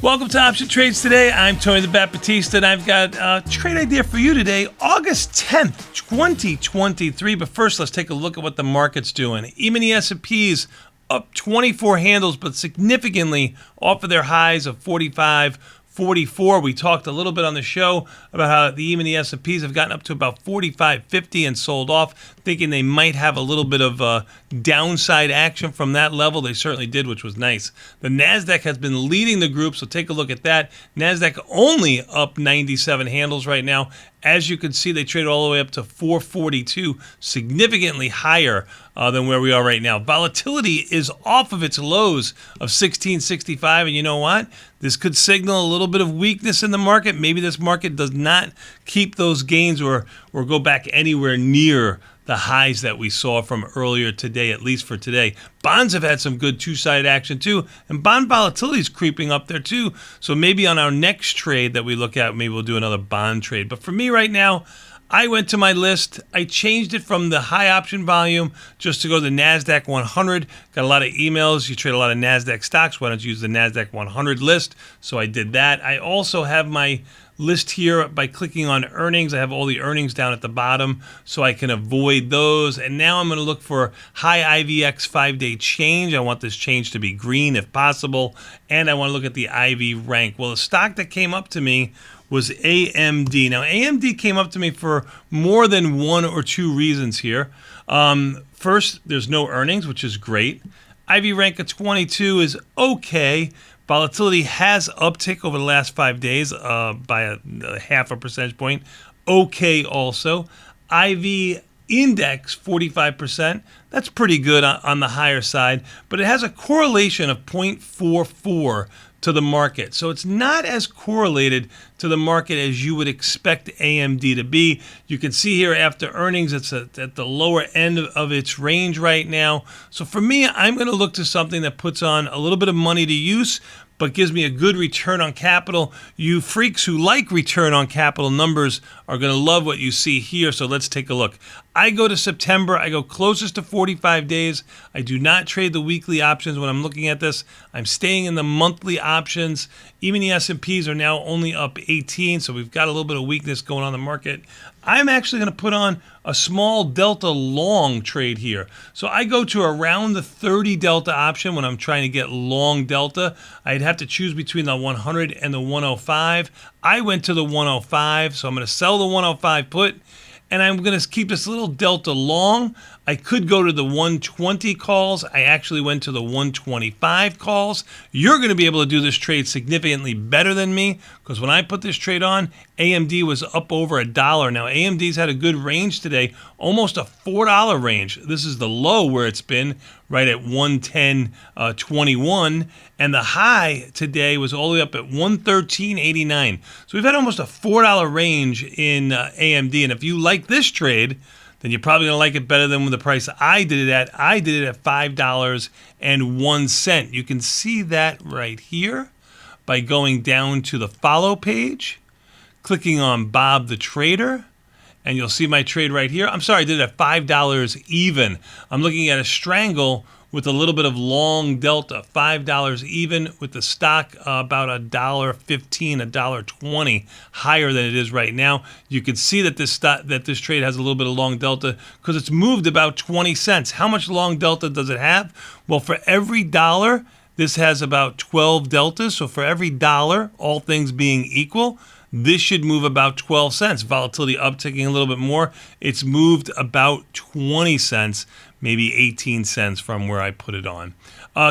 Welcome to Option Trades Today. I'm Tony the Bat Batista, and I've got a trade idea for you today, August 10th, 2023. But first, let's take a look at what the market's doing. Even the S&P's up 24 handles, but significantly off of their highs of 45, 44. We talked a little bit on the show about how even the S&Ps have gotten up to about 45, 50 and sold off, thinking they might have a little bit of downside action from that level. They certainly did, which was nice. The NASDAQ has been leading the group, so take a look at that. NASDAQ only up 97 handles right now. As you can see, they traded all the way up to 442, significantly higher than where we are right now. Volatility is off of its lows of 1665, and you know what? This could signal a little bit of weakness in the market. Maybe this market does not keep those gains or go back anywhere near the highs that we saw from earlier today, at least for today. Bonds have had some good two-sided action too, and bond volatility is creeping up there too. So maybe on our next trade that we look at, maybe we'll do another bond trade. But for me right now, I went to my list. I changed it from the high option volume just to go to the NASDAQ 100. Got a lot of emails. You trade a lot of NASDAQ stocks. Why don't you use the NASDAQ 100 list? So I did that. I also have my list here by clicking on earnings. I have all the earnings down at the bottom so I can avoid those. And now I'm going to look for high IVX 5-day change. I want this change to be green if possible. And I want to look at the IV rank. Well, the stock that came up to me was AMD. Now, AMD came up to me for more than one or two reasons here. First, there's no earnings, which is great. IV rank of 22 is okay. Volatility has uptick over the last 5 days by a half a percentage point. Okay also. IV index 45%. That's pretty good on the higher side, but it has a correlation of 0.44 to the market. So it's not as correlated to the market as you would expect AMD to be. You can see here after earnings, it's at the lower end of its range right now. So for me, I'm going to look to something that puts on a little bit of money to use, but gives me a good return on capital. You freaks who like return on capital numbers are going to love what you see here. So let's take a look. I go to September. I go closest to 45 days. I do not trade the weekly options when I'm looking at this. I'm staying in the monthly options. Even the S&Ps are now only up 18, so we've got a little bit of weakness going on in the market. I'm actually going to put on a small delta long trade here. So I go to around the 30 delta option when I'm trying to get long delta. I'd have to choose between the 100 and the 105. I went to the 105, so I'm going to sell the 105 put, and I'm going to keep this little delta long. I could go to the 120 calls. I actually went to the 125 calls. You're going to be able to do this trade significantly better than me because when I put this trade on, AMD was up over $1. Now, AMD's had a good range today, almost a $4 range. This is the low where it's been, right at 110.21, and the high today was all the way up at 113.89. So we've had almost a $4 range in AMD, and if you like this trade, then you're probably going to like it better than the price I did it at. I did it at $5.01. You can see that right here by going down to the follow page, clicking on Bob the Trader, and you'll see my trade right here. I'm sorry, I did it at $5 even. I'm looking at a Strangle with a little bit of long delta, $5 even with the stock about $1.15, $1.20 higher than it is right now. You can see that this trade has a little bit of long delta because it's moved about 20 cents. How much long delta does it have? Well, for every dollar, this has about 12 deltas. So for every dollar, all things being equal, this should move about 12 cents. Volatility upticking a little bit more. It's moved about 20 cents, maybe 18 cents from where I put it on.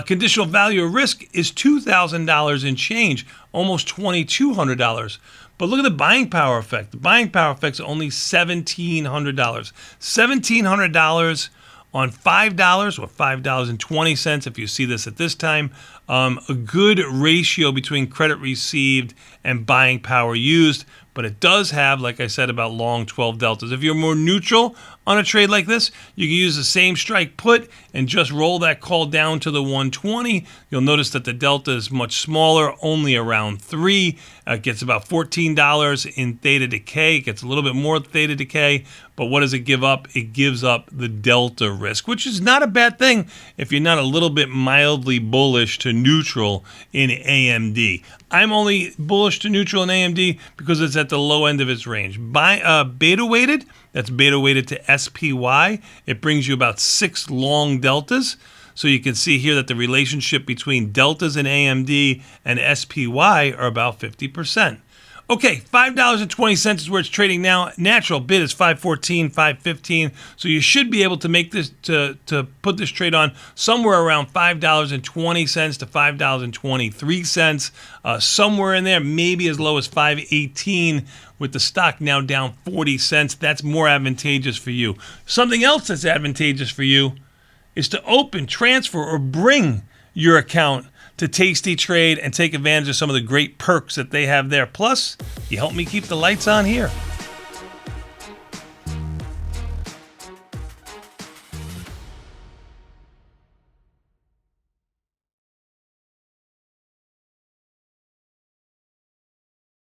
Conditional value of risk is $2,000 in change, almost $2,200. But look at the buying power effect. The buying power effect is only $1,700. $1,700 on $5 or $5.20 if you see this at this time. A good ratio between credit received and buying power used, but it does have, like I said, about long 12 deltas. If you're more neutral on a trade like this, you can use the same strike put and just roll that call down to the 120. You'll notice that the delta is much smaller, only around 3. It gets about $14 in theta decay. It gets a little bit more theta decay, but what does it give up? It gives up the delta risk, which is not a bad thing if you're not a little bit mildly bullish to neutral in AMD. I'm only bullish to neutral in AMD because it's at the low end of its range. Beta weighted, that's beta weighted to SPY. It brings you about 6 long deltas. So you can see here that the relationship between deltas in AMD and SPY are about 50%. Okay, $5.20 is where it's trading now. Natural bid is $5.14, $5.15. So you should be able to make this to put this trade on somewhere around $5.20 to $5.23. Somewhere in there, maybe as low as $5.18 with the stock now down 40 cents. That's more advantageous for you. Something else that's advantageous for you is to open, transfer, or bring your account to tastytrade and take advantage of some of the great perks that they have there. Plus, you help me keep the lights on here.